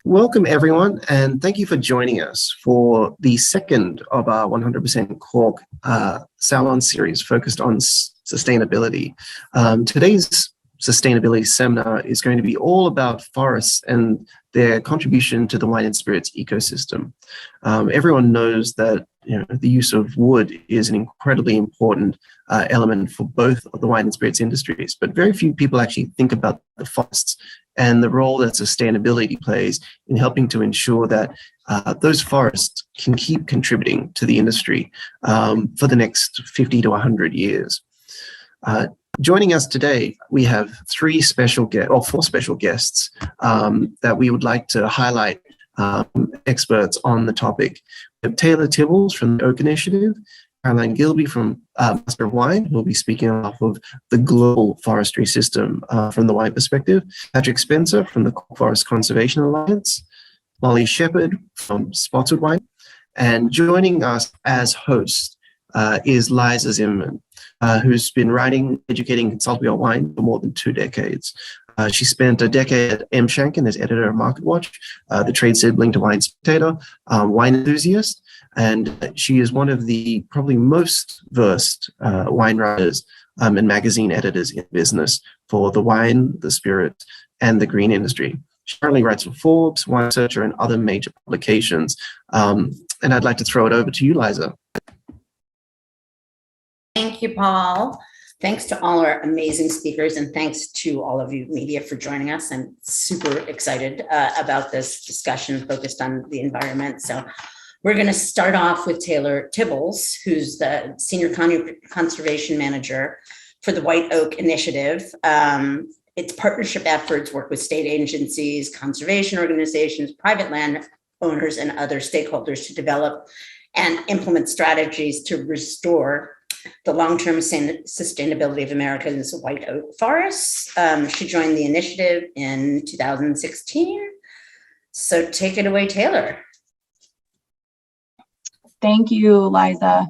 Welcome, everyone, and thank you for joining us for the second of our 100% Cork Salon series focused on sustainability. Today's sustainability seminar is going to be all about forests and their contribution to the wine and spirits ecosystem. Everyone knows that the use of wood is an incredibly important element for both of the wine and spirits industries, but very few people actually think about the forests and the role that sustainability plays in helping to ensure that those forests can keep contributing to the industry for the next 50 to 100 years. Joining us today, we have four special guests that we would like to highlight, experts on the topic. We have Taylor Tibbles from the Oak Initiative, Caroline Gilby from Master of Wine, who will be speaking off of the global forestry system from the wine perspective, Patrick Spencer from the Cork Forest Conservation Alliance, Molly Shepherd from Spotted Wine, and joining us as host is Liza Zimmerman, who's been writing, educating, consulting on wine for more than 2 decades. She spent a decade at M. Shanken as editor of Market Watch, the trade sibling to Wine Spectator, wine enthusiast, and she is one of the probably most versed wine writers and magazine editors in business for the wine, the spirit, and the green industry. She currently writes for Forbes, Wine Searcher, and other major publications. And I'd like to throw it over to you, Liza. Thank you, Paul. Thanks to all our amazing speakers, and thanks to all of you media for joining us. I'm super excited about this discussion focused on the environment. So we're going to start off with Taylor Tibbles, who's the Senior Conservation Manager for the White Oak Initiative. Its partnership efforts work with state agencies, conservation organizations, private land owners, and other stakeholders to develop and implement strategies to restore the long-term sustainability of America's white oak forests. She joined the initiative in 2016. So take it away, Taylor. Thank you, Liza.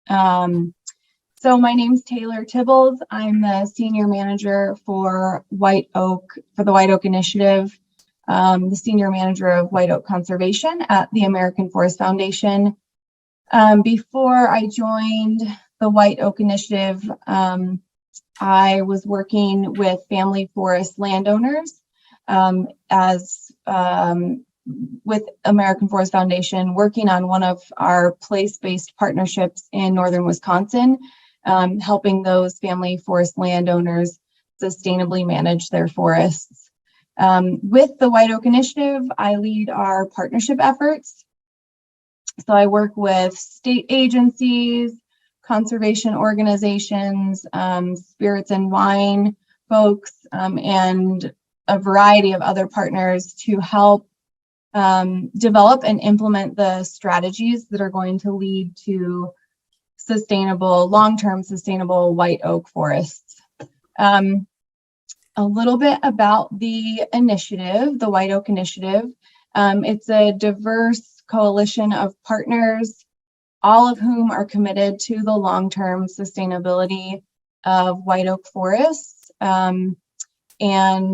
So my name's Taylor Tibbles. I'm the Senior Manager for the White Oak Initiative, the Senior Manager of White Oak Conservation at the American Forest Foundation. Before I joined the White Oak Initiative, I was working with family forest landowners with American Forest Foundation, working on one of our place-based partnerships in northern Wisconsin, helping those family forest landowners sustainably manage their forests. With the White Oak Initiative, I lead our partnership efforts. So I work with state agencies, conservation organizations, spirits and wine folks, and a variety of other partners to help develop and implement the strategies that are going to lead to long-term sustainable white oak forests. A little bit about the initiative, the White Oak Initiative. It's a diverse coalition of partners, all of whom are committed to the long-term sustainability of white oak forests and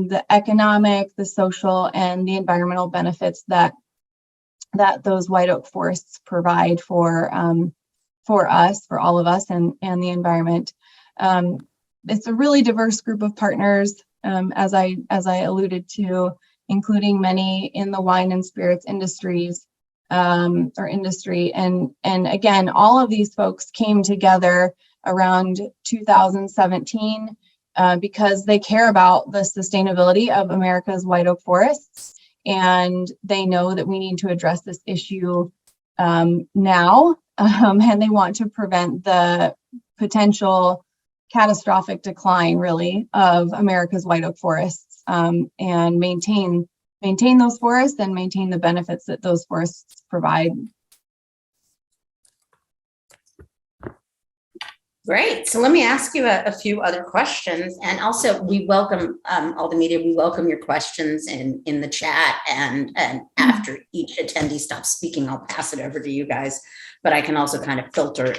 the economic, the social, and the environmental benefits that those white oak forests provide for us, for all of us, and the environment. It's a really diverse group of partners, as I alluded to, including many in the wine and spirits industries. Industry. And again, all of these folks came together around 2017 because they care about the sustainability of America's white oak forests. And they know that we need to address this issue now. And they want to prevent the potential catastrophic decline, really, of America's white oak forests and maintain those forests and maintain the benefits that those forests provide. Great. So let me ask you a few other questions. And also, we welcome all the media. We welcome your questions in the chat. And after each attendee stops speaking, I'll pass it over to you guys. But I can also kind of filter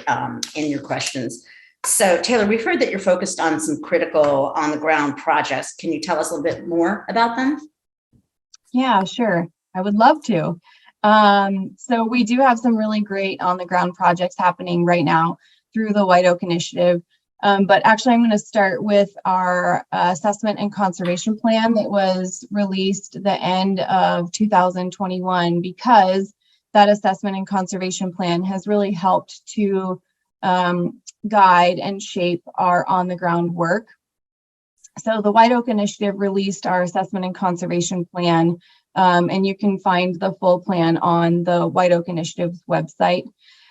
in your questions. So Taylor, we've heard that you're focused on some critical on-the-ground projects. Can you tell us a little bit more about them? Yeah, sure. I would love to. So we do have some really great on the ground projects happening right now through the White Oak Initiative. But actually, I'm going to start with our assessment and conservation plan that was released the end of 2021, because that assessment and conservation plan has really helped to guide and shape our on the ground work. So the White Oak Initiative released our assessment and conservation plan, and you can find the full plan on the White Oak Initiative's website.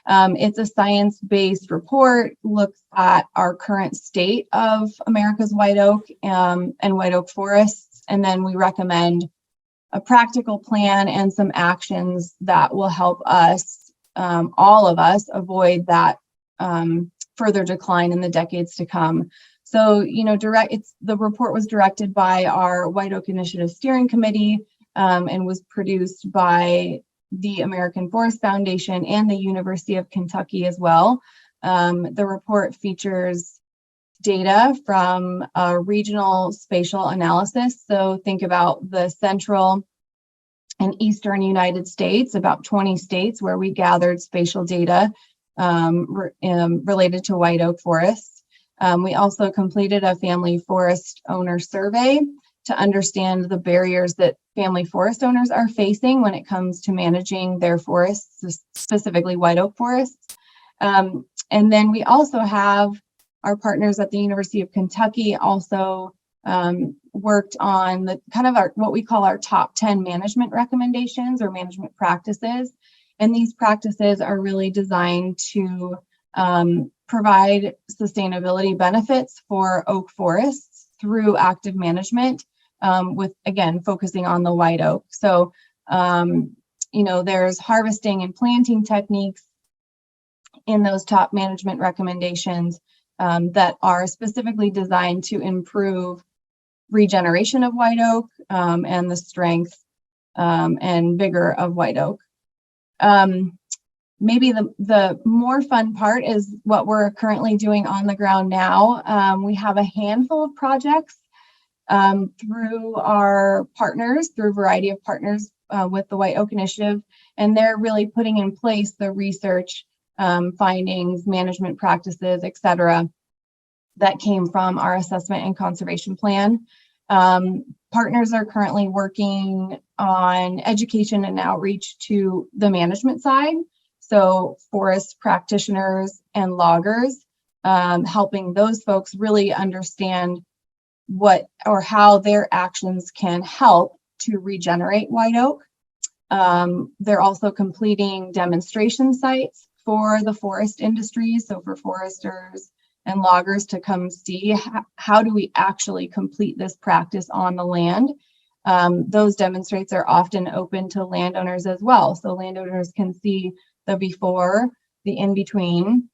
It's a science-based report, looks at our current state of America's white oak and white oak forests, and then we recommend a practical plan and some actions that will help us, all of us, avoid that further decline in the decades to come. So, you know, the report was directed by our White Oak Initiative Steering Committee and was produced by the American Forest Foundation and the University of Kentucky as well. The report features data from a regional spatial analysis. So think about the central and eastern United States, about 20 states where we gathered spatial data related to white oak forests. We also completed a family forest owner survey to understand the barriers that family forest owners are facing when it comes to managing their forests, specifically white oak forests. And then we also have our partners at the University of Kentucky also worked on the kind of what we call our top 10 management recommendations or management practices. And these practices are really designed to provide sustainability benefits for oak forests through active management, with, again, focusing on the white oak. So, you know, there's harvesting and planting techniques in those top management recommendations that are specifically designed to improve regeneration of white oak and the strength and vigor of white oak. Maybe the more fun part is what we're currently doing on the ground now. We have a handful of projects through our partners, through a variety of partners with the White Oak Initiative, and they're really putting in place the research findings, management practices, et cetera, that came from our assessment and conservation plan. Partners are currently working on education and outreach to the management side. So forest practitioners and loggers, helping those folks really understand what or how their actions can help to regenerate white oak. They're also completing demonstration sites for the forest industry. So for foresters and loggers to come see how do we actually complete this practice on the land. Those demonstrates are often open to landowners as well. So landowners can see the before, the in between,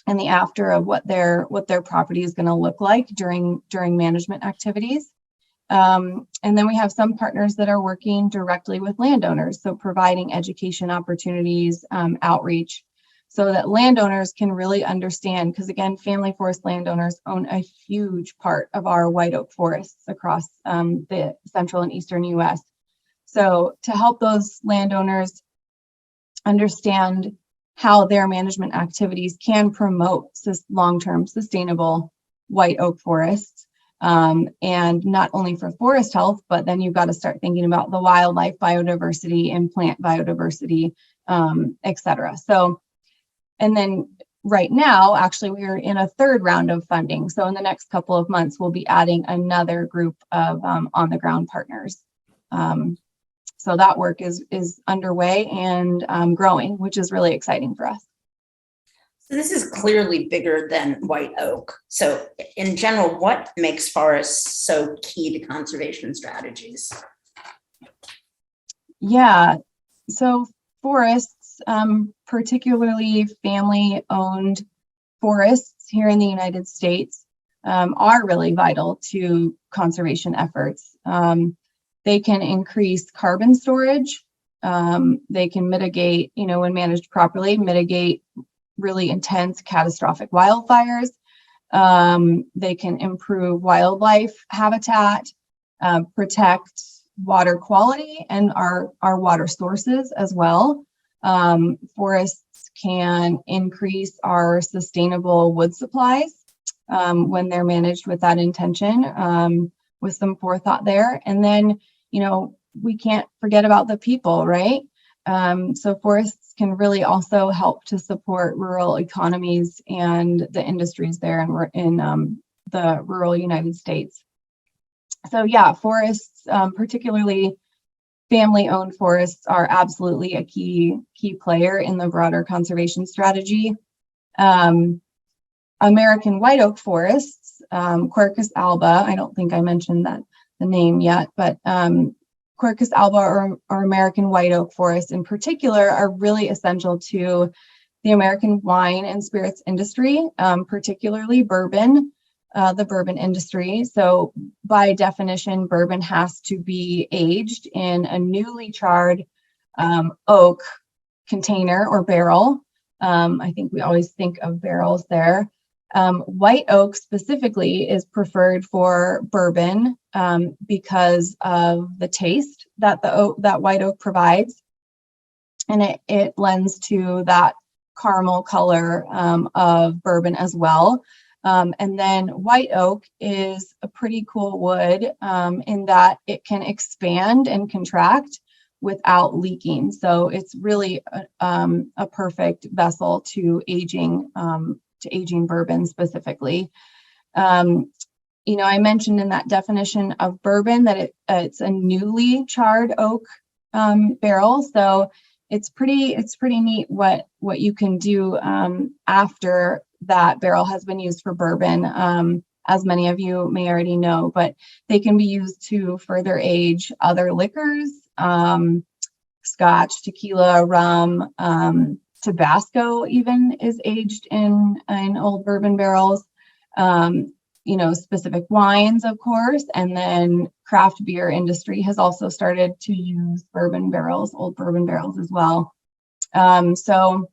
and the after of what their property is going to look like during management activities. And then we have some partners that are working directly with landowners, so providing education opportunities, outreach, so that landowners can really understand, because again, family forest landowners own a huge part of our white oak forests across the central and eastern US. So to help those landowners understand how their management activities can promote long-term sustainable white oak forests, and not only for forest health, but then you've got to start thinking about the wildlife biodiversity and plant biodiversity, et cetera. So, and then right now, actually, we are in a third round of funding. So in the next couple of months, we'll be adding another group of on-the-ground partners. So that work is underway and growing, which is really exciting for us. So this is clearly bigger than white oak. So in general, what makes forests so key to conservation strategies? Yeah, so forests, particularly family-owned forests here in the United States, are really vital to conservation efforts. They can increase carbon storage. They can mitigate, when managed properly, mitigate really intense catastrophic wildfires. They can improve wildlife habitat, protect water quality and our water sources as well. Forests can increase our sustainable wood supplies when they're managed with that intention, with some forethought there. And then, we can't forget about the people, right? So forests can really also help to support rural economies and the industries there in the rural United States. So yeah, forests, particularly family-owned forests, are absolutely a key player in the broader conservation strategy. American white oak forests, Quercus alba, I don't think I mentioned the name yet, but Quercus alba or American white oak forests in particular are really essential to the American wine and spirits industry, particularly bourbon, the bourbon industry. So by definition, bourbon has to be aged in a newly charred oak container or barrel. I think we always think of barrels there. White oak specifically is preferred for bourbon because of the taste that that white oak provides, and it lends to that caramel color of bourbon as well. And then white oak is a pretty cool wood in that it can expand and contract without leaking. So it's really a perfect vessel to aging bourbon specifically. I mentioned in that definition of bourbon that it's a newly charred oak barrel. So it's pretty neat what you can do after that barrel has been used for bourbon, as many of you may already know, but they can be used to further age other liquors, scotch, tequila, rum, Tabasco even is aged in old bourbon barrels, specific wines, of course, and then craft beer industry has also started to use bourbon barrels, old bourbon barrels as well. So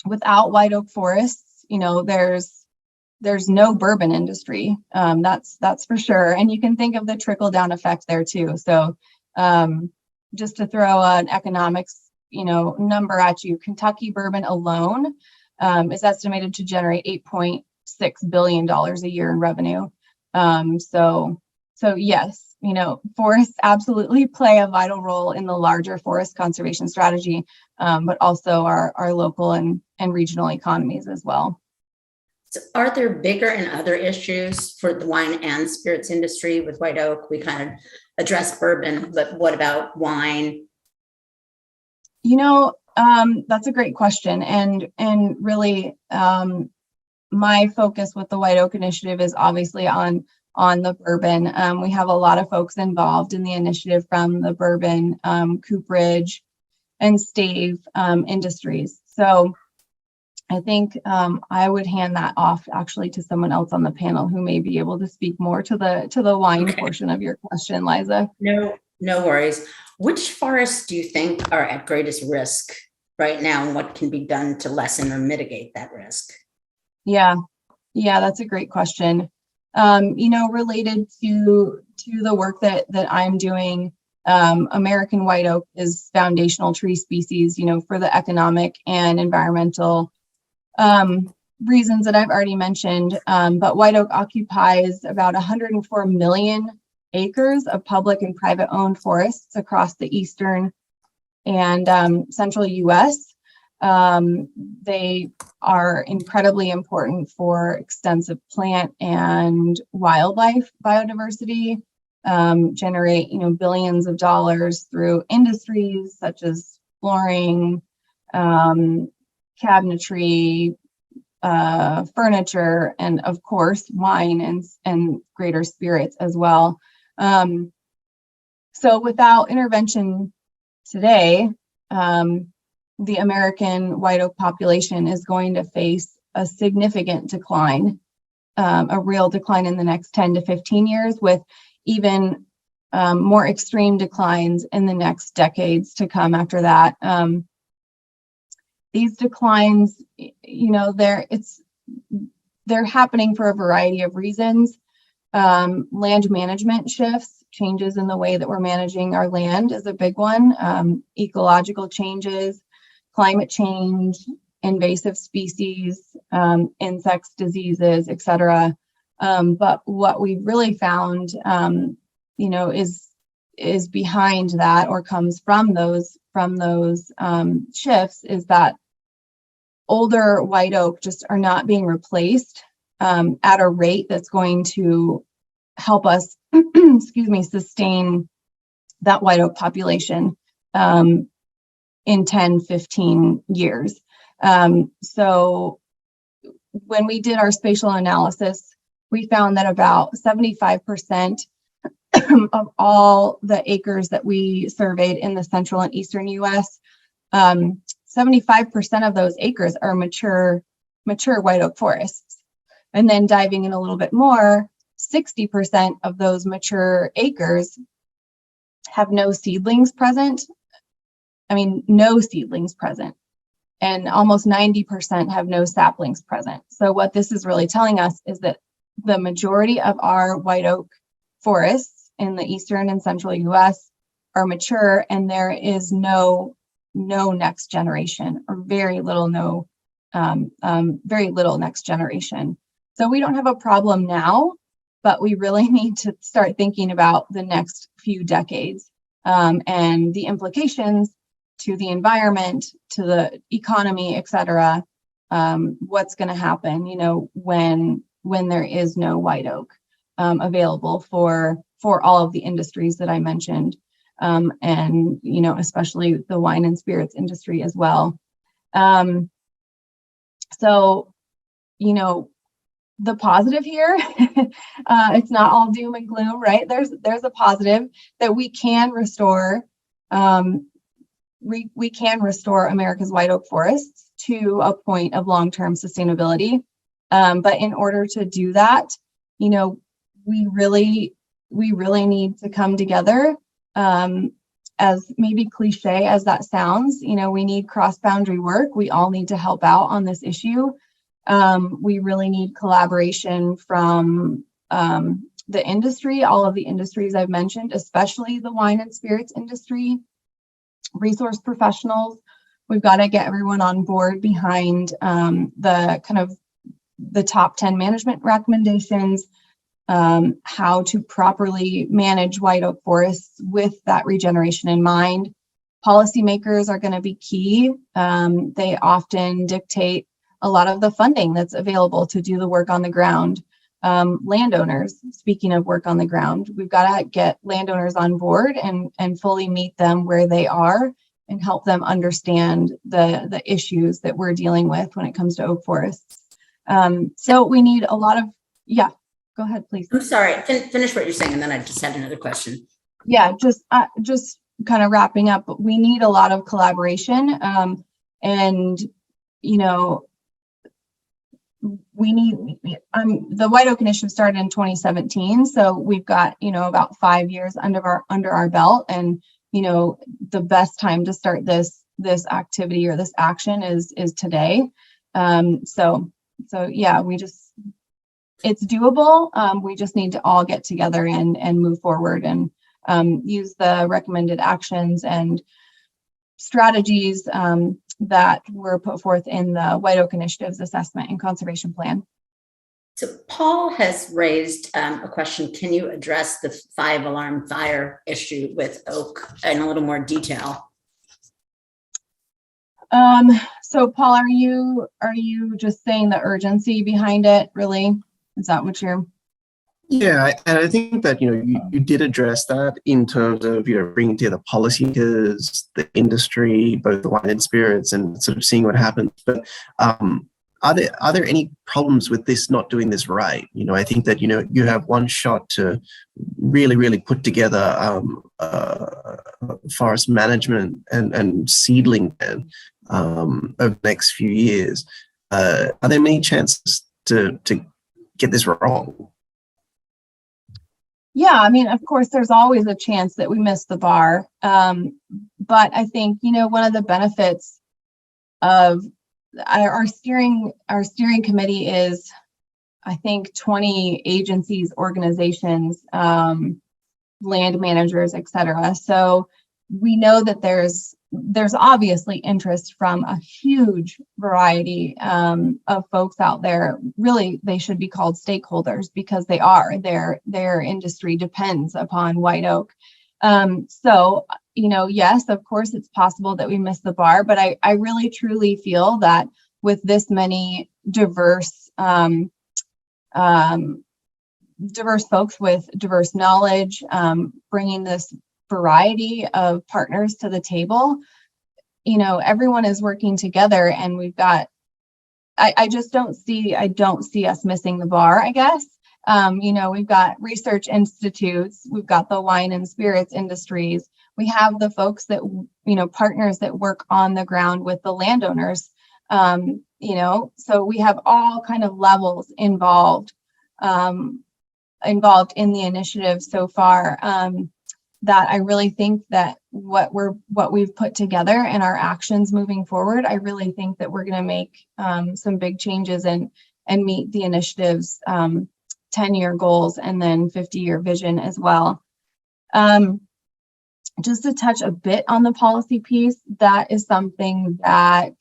without white oak forests, there's no bourbon industry. That's for sure. And you can think of the trickle down effect there too. So just to throw an economics number at you, Kentucky bourbon alone is estimated to generate $8.6 billion a year in revenue. So yes, forests absolutely play a vital role in the larger forest conservation strategy, but also our local and regional economies as well. So are there bigger and other issues for the wine and spirits industry with white oak? We kind of addressed bourbon, but what about wine? That's a great question. And really, my focus with the White Oak Initiative is obviously on the bourbon. We have a lot of folks involved in the initiative from the bourbon, cooperage, and stave industries. So I think I would hand that off actually to someone else on the panel who may be able to speak more to the wine portion of your question, Liza. No worries. Which forests do you think are at greatest risk right now, and what can be done to lessen or mitigate that risk? Yeah, that's a great question. Related to the work that I'm doing, American white oak is foundational tree species, for the economic and environmental reasons that I've already mentioned. But white oak occupies about 104 million acres of public and private owned forests across the eastern and central U.S. They are incredibly important for extensive plant and wildlife biodiversity, generate billions of dollars through industries such as flooring, cabinetry, furniture, and of course wine and greater spirits as well. So without intervention today, the American white oak population is going to face a significant decline, a real decline in the next 10 to 15 years, with even more extreme declines in the next decades to come after that. These declines, they're happening for a variety of reasons. Land management shifts, changes in the way that we're managing our land is a big one. Ecological changes, climate change, invasive species, insects, diseases, etc. But what we've really found, is behind that, or comes from those shifts, is that older white oak just are not being replaced at a rate that's going to help us, sustain that white oak population in 10, 15 years. So when we did our spatial analysis, we found that about 75% of all the acres that we surveyed in the central and eastern US, 75% of those acres are mature white oak forests. And then diving in a little bit more, 60% of those mature acres have no seedlings present. No seedlings present. And almost 90% have no saplings present. So what this is really telling us is that the majority of our white oak forests in the eastern and central US are mature, and there is no next generation, or very little next generation. So we don't have a problem now, but we really need to start thinking about the next few decades and the implications to the environment, to the economy, etc. What's going to happen, when there is no white oak available for all of the industries that I mentioned, and especially the wine and spirits industry as well. So the positive here, it's not all doom and gloom, right? There's a positive that we can restore. We can restore America's white oak forests to a point of long-term sustainability. But in order to do that, we really need to come together. As maybe cliche as that sounds, we need cross-boundary work. We all need to help out on this issue. We really need collaboration from the industry, all of the industries I've mentioned, especially the wine and spirits industry, resource professionals. We've got to get everyone on board behind the top 10 management recommendations, how to properly manage white oak forests with that regeneration in mind. Policymakers are going to be key. They often dictate a lot of the funding that's available to do the work on the ground. Landowners, speaking of work on the ground, we've got to get landowners on board and fully meet them where they are and help them understand the issues that we're dealing with when it comes to oak forests. So we need a lot of, go ahead, please. I'm sorry, finish what you're saying, and then I just had another question. Yeah, just kind of wrapping up, but we need a lot of collaboration, and we need, the White Oak Initiative started in 2017, so we've got about 5 years under our belt, and the best time to start this activity or this action is today. So yeah, it's doable. We just need to all get together and move forward and use the recommended actions and strategies that were put forth in the White Oak Initiative's assessment and conservation plan. So Paul has raised a question. Can you address the 5-alarm fire issue with oak in a little more detail? So Paul, are you just saying the urgency behind it, really? Is that what you're? Yeah, and I think that you did address that in terms of bringing together policymakers, the industry, both the wine and spirits, and sort of seeing what happens. But are there any problems with this not doing this right? I think that you have one shot to really put together forest management and seedling plan over the next few years. Are there many chances to get this wrong? Yeah, I mean, of course, there's always a chance that we miss the bar. But I think, one of the benefits of our steering committee is I think, 20 agencies, organizations, land managers, et cetera. So we know that there's obviously interest from a huge variety of folks out there. Really, they should be called stakeholders because they are. Their industry depends upon white oak. So, yes, of course, it's possible that we miss the bar, but I really truly feel that with this many diverse folks with diverse knowledge, bringing this variety of partners to the table, everyone is working together, and we've got, I don't see us missing the bar, I guess. We've got research institutes, we've got the wine and spirits industries, we have the folks that, partners that work on the ground with the landowners, so we have all kind of levels involved in the initiative so far, that I really think that what we've put together and our actions moving forward, I really think that we're going to make some big changes and meet the initiative's 10-year goals and then 50-year vision as well. Just to touch a bit on the policy piece, that is something that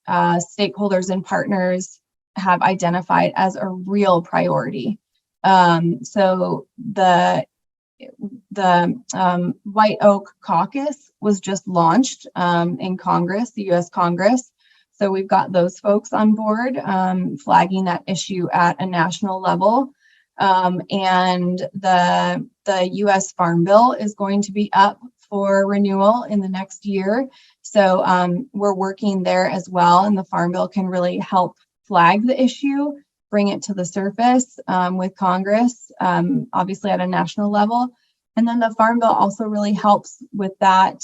stakeholders and partners have identified as a real priority. So the White Oak Caucus was just launched in Congress, the U.S. Congress. So we've got those folks on board, flagging that issue at a national level. And the U.S. Farm Bill is going to be up for renewal in the next year. So we're working there as well. And the Farm Bill can really help flag the issue, bring it to the surface with Congress, obviously at a national level. And then the Farm Bill also really helps with that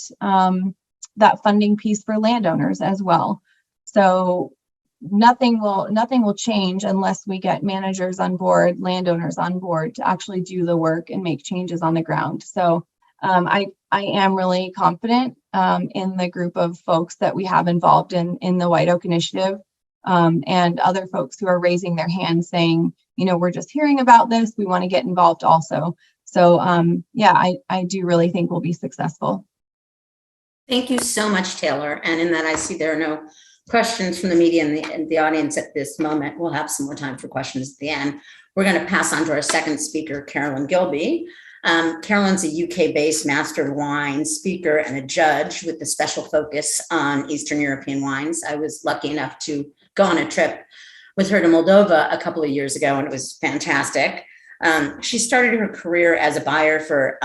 funding piece for landowners as well. So nothing will change unless we get managers on board, landowners on board to actually do the work and make changes on the ground. So I am really confident in the group of folks that we have involved in the White Oak Initiative, and other folks who are raising their hands saying, we're just hearing about this, we want to get involved also. So I do really think we'll be successful. Thank you so much, Taylor. And in that, I see there are no questions from the media and the audience at this moment. We'll have some more time for questions at the end. We're going to pass on to our second speaker, Carolyn Gilby. Carolyn's a UK-based master of wine speaker and a judge with a special focus on Eastern European wines. I was lucky enough to go on a trip with her to Moldova a couple of years ago, and it was fantastic. She started her career as a buyer for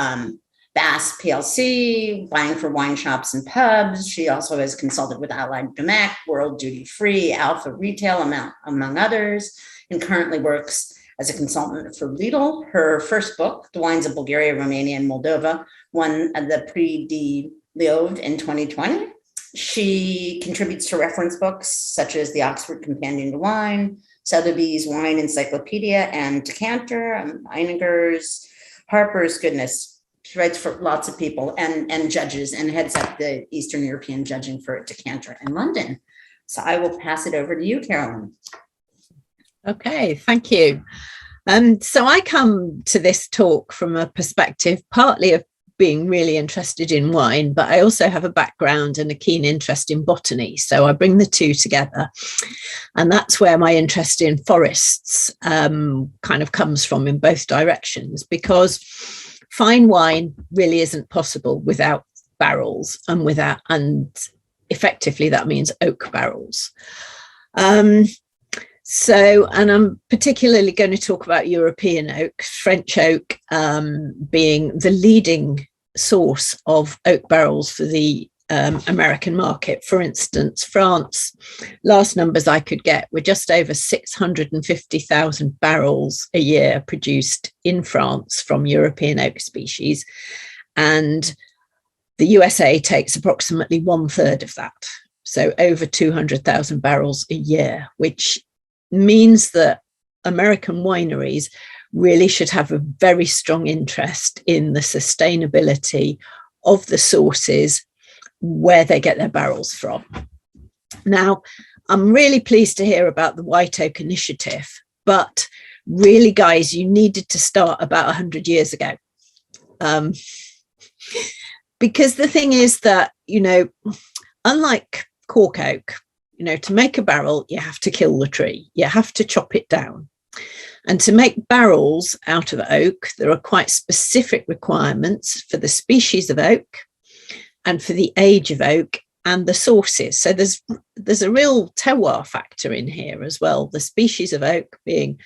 Bass PLC, buying for wine shops and pubs. She also has consulted with Allied Domecq, World Duty Free, Alpha Retail, among others, and currently works as a consultant for Lidl. Her first book, The Wines of Bulgaria, Romania, and Moldova, won the Prix de Liovde in 2020. She contributes to reference books such as the Oxford Companion to Wine, Sotheby's Wine Encyclopedia, and Decanter, Einigers, Harper's, goodness. She writes for lots of people and judges, and heads up the Eastern European judging for Decanter in London. So I will pass it over to you, Carolyn. Okay, thank you. So I come to this talk from a perspective partly of being really interested in wine, but I also have a background and a keen interest in botany. So I bring the two together. And that's where my interest in forests kind of comes from in both directions, because fine wine really isn't possible without barrels, and effectively that means oak barrels. And I'm particularly going to talk about European oak, French oak being the leading source of oak barrels for the American market. For instance, France, last numbers I could get were just over 650,000 barrels a year produced in France from European oak species. And the USA takes approximately 1/3 of that. So over 200,000 barrels a year, which means that American wineries really should have a very strong interest in the sustainability of the sources where they get their barrels from. Now, I'm really pleased to hear about the White Oak Initiative, but really, guys, you needed to start about 100 years ago. Because the thing is that, unlike cork oak, to make a barrel, you have to kill the tree. You have to chop it down. And to make barrels out of oak, there are quite specific requirements for the species of oak and for the age of oak and the sources. So there's a real terroir factor in here as well. The species of oak being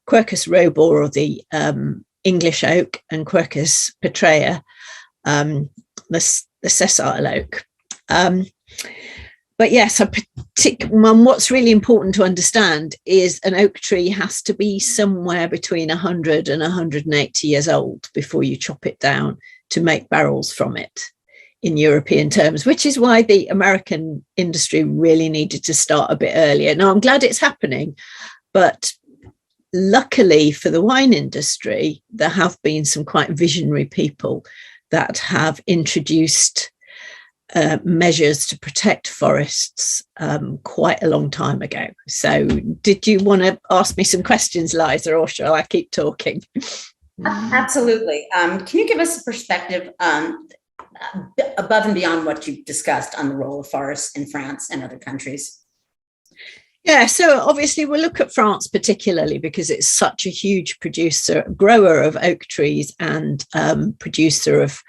Quercus robur, or the English oak, and Quercus petraea, the sessile oak. But yes, what's really important to understand is an oak tree has to be somewhere between 100 and 180 years old before you chop it down to make barrels from it in European terms, which is why the American industry really needed to start a bit earlier. Now, I'm glad it's happening, but luckily for the wine industry, there have been some quite visionary people that have introduced measures to protect forests quite a long time ago. So did you want to ask me some questions, Liza, or shall I keep talking? Absolutely. Can you give us a perspective above and beyond what you've discussed on the role of forests in France and other countries? Yeah, so obviously we'll look at France particularly because it's such a huge grower of oak trees and producer of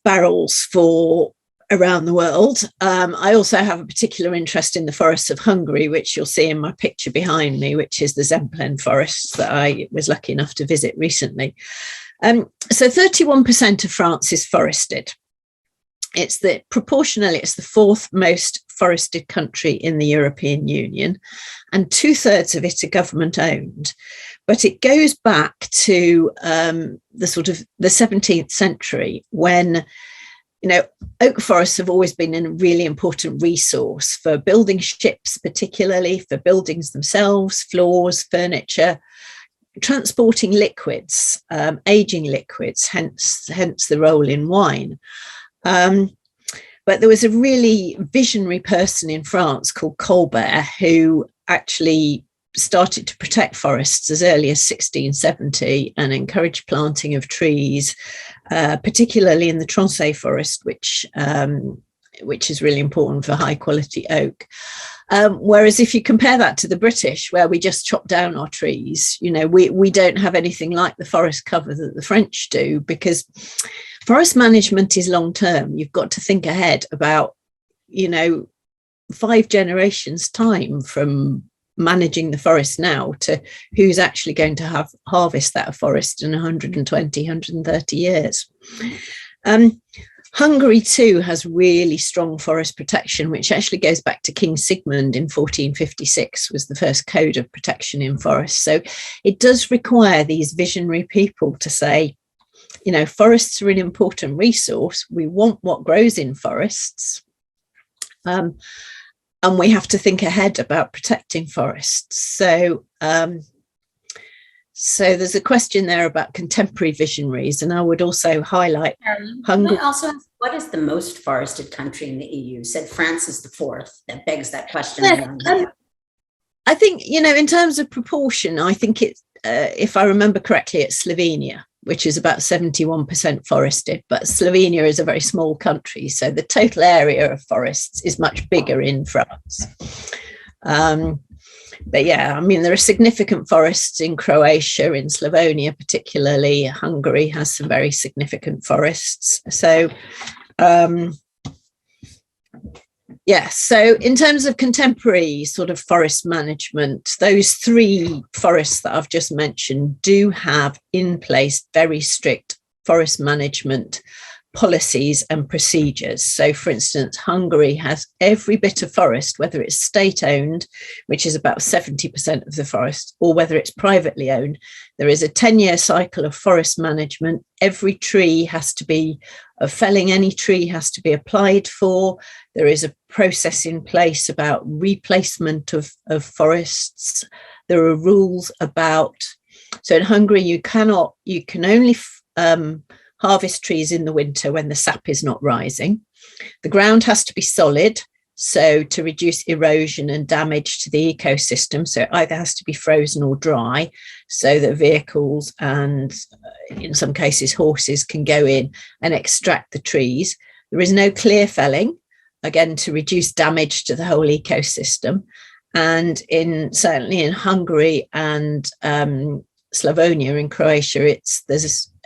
barrels for around the world. I also have a particular interest in the forests of Hungary, which you'll see in my picture behind me, which is the Zemplen forests that I was lucky enough to visit recently. So 31% of France is forested. Proportionally, it's the fourth most forested country in the European Union, and 2/3 of it are government owned. But it goes back to the 17th century when, oak forests have always been a really important resource for building ships, particularly for buildings themselves, floors, furniture, transporting liquids, aging liquids, hence the role in wine. But there was a really visionary person in France called Colbert who actually started to protect forests as early as 1670 and encouraged planting of trees, particularly in the Tronchet forest, which is really important for high quality oak. Whereas if you compare that to the British, where we just chop down our trees, we don't have anything like the forest cover that the French do, because forest management is long term. You've got to think ahead about, 5 generations time from managing the forest now to who's actually going to harvest that forest in 120, 130 years. Hungary too has really strong forest protection, which actually goes back to King Sigmund in 1456 was the first code of protection in forests. So it does require these visionary people to say, forests are an important resource. We want what grows in forests. And we have to think ahead about protecting forests. So there's a question there about contemporary visionaries, and I would also highlight Hungary. Also, what is the most forested country in the EU? You said France is the fourth. That begs that question. I think, in terms of proportion, I think it's, if I remember correctly, it's Slovenia, which is about 71% forested, but Slovenia is a very small country, so the total area of forests is much bigger in France. But yeah, there are significant forests in Croatia, in Slavonia particularly. Hungary has some very significant forests. So so in terms of contemporary sort of forest management, those 3 forests that I've just mentioned do have in place very strict forest management policies and procedures. So for instance, Hungary has every bit of forest, whether it's state owned, which is about 70% of the forest, or whether it's privately owned. There is a 10-year cycle of forest management. Every tree has to be, felling any tree has to be applied for. There is a process in place about replacement of forests. There are rules about, so in Hungary, you can only harvest trees in the winter when the sap is not rising. The ground has to be solid, So to reduce erosion and damage to the ecosystem, so it either has to be frozen or dry, so that vehicles and in some cases horses can go in and extract the trees. There is no clear felling, again, to reduce damage to the whole ecosystem. And certainly in Hungary and Slavonia in Croatia,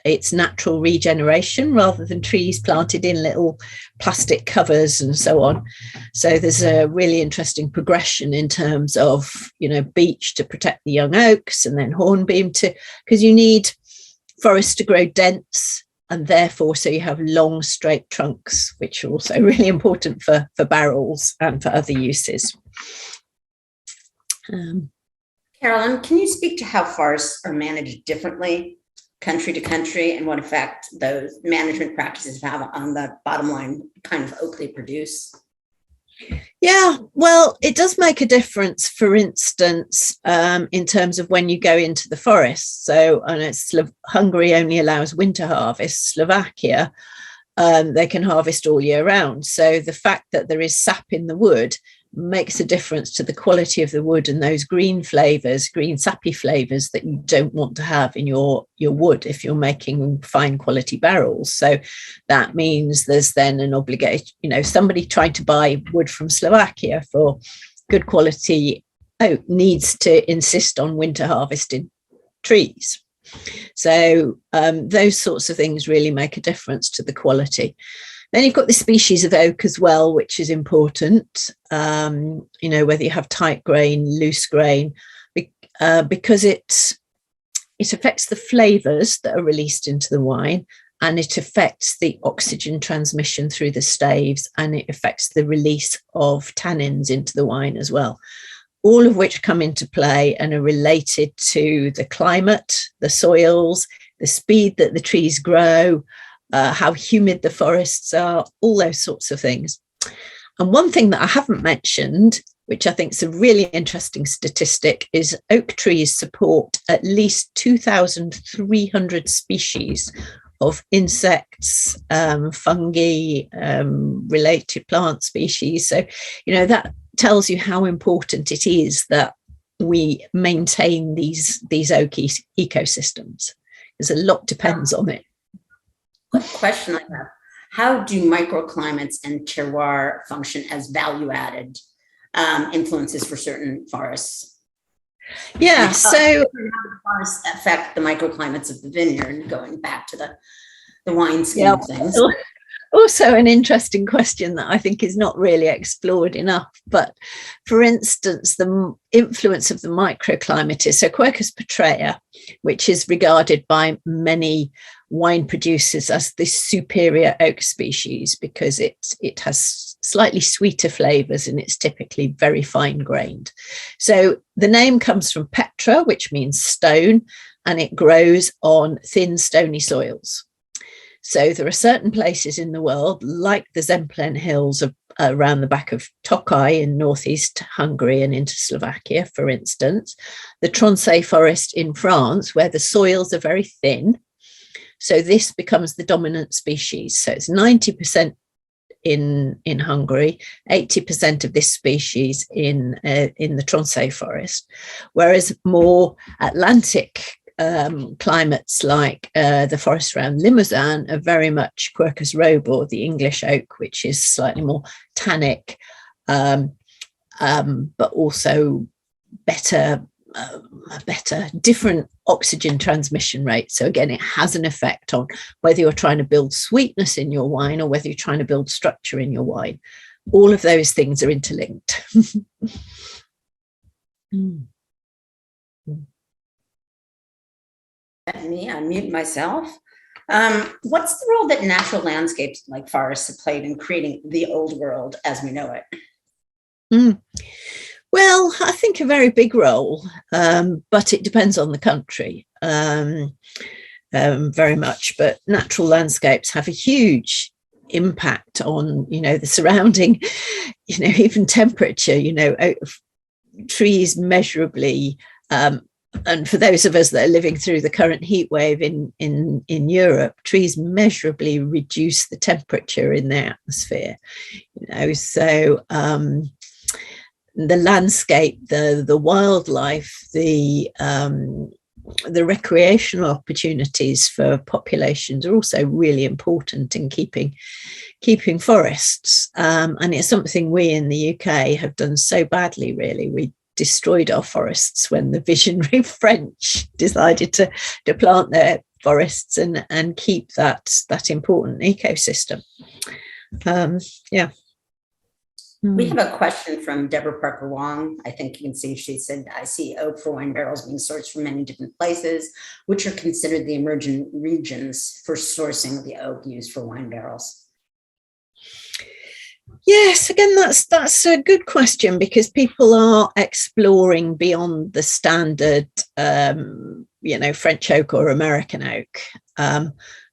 it's natural regeneration rather than trees planted in little plastic covers and so on. So there's a really interesting progression in terms of, beech to protect the young oaks, and then hornbeam because you need forest to grow dense, and therefore so you have long straight trunks, which are also really important for barrels and for other uses. Carolyn, can you speak to how forests are managed differently country to country, and what effect those management practices have on the bottom line kind of oak they produce? Yeah, well, it does make a difference, for instance, in terms of when you go into the forest. So I know Hungary only allows winter harvest. Slovakia, they can harvest all year round. So the fact that there is sap in the wood makes a difference to the quality of the wood and those green sappy flavors that you don't want to have in your wood if you're making fine quality barrels. So that means there's then an obligation, somebody trying to buy wood from Slovakia for good quality oak needs to insist on winter harvested trees. So those sorts of things really make a difference to the quality. Then you've got the species of oak as well, which is important, whether you have tight grain, loose grain, because it affects the flavours that are released into the wine, and it affects the oxygen transmission through the staves, and it affects the release of tannins into the wine as well, all of which come into play and are related to the climate, the soils, the speed that the trees grow, how humid the forests are, all those sorts of things. And one thing that I haven't mentioned, which I think is a really interesting statistic, is oak trees support at least 2,300 species of insects, fungi, related plant species. So, that tells you how important it is that we maintain these oak ecosystems, because a lot depends on it. What question I have: how do microclimates and terroir function as value-added influences for certain forests? Yeah, so how do forests affect the microclimates of the vineyard? Going back to the wine scheme of things. Also an interesting question that I think is not really explored enough. But for instance, the influence of the microclimate is, so Quercus petraea, which is regarded by many wine producers as the superior oak species because it has slightly sweeter flavors and it's typically very fine grained. So the name comes from petra, which means stone, and it grows on thin stony soils. So there are certain places in the world, like the Zemplen Hills around the back of Tokaj in northeast Hungary and into Slovakia, for instance, the Tronçais forest in France, where the soils are very thin. So this becomes the dominant species. So it's 90% in Hungary, 80% of this species in the Tronçais forest, whereas more Atlantic climates like the forest around Limousin are very much Quercus robur, the English oak, which is slightly more tannic, but also better, different oxygen transmission rate. So again, it has an effect on whether you're trying to build sweetness in your wine or whether you're trying to build structure in your wine. All of those things are interlinked. Me, I mute myself. What's the role that natural landscapes like forests have played in creating the old world as we know it? Well, I think a very big role, but it depends on the country very much. But natural landscapes have a huge impact on, the surrounding, even temperature. Trees measurably and for those of us that are living through the current heat wave in Europe, trees measurably reduce the temperature in the atmosphere. So the landscape, the wildlife, the recreational opportunities for populations are also really important in keeping forests. And it's something we in the UK have done so badly, really. We destroyed our forests when the visionary French decided to plant their forests and keep that important ecosystem. Yeah. We have a question from Deborah Parker Wong. I think you can see, she said, I see oak for wine barrels being sourced from many different places. Which are considered the emerging regions for sourcing the oak used for wine barrels? Yes, again, that's a good question, because people are exploring beyond the standard, French oak or American oak.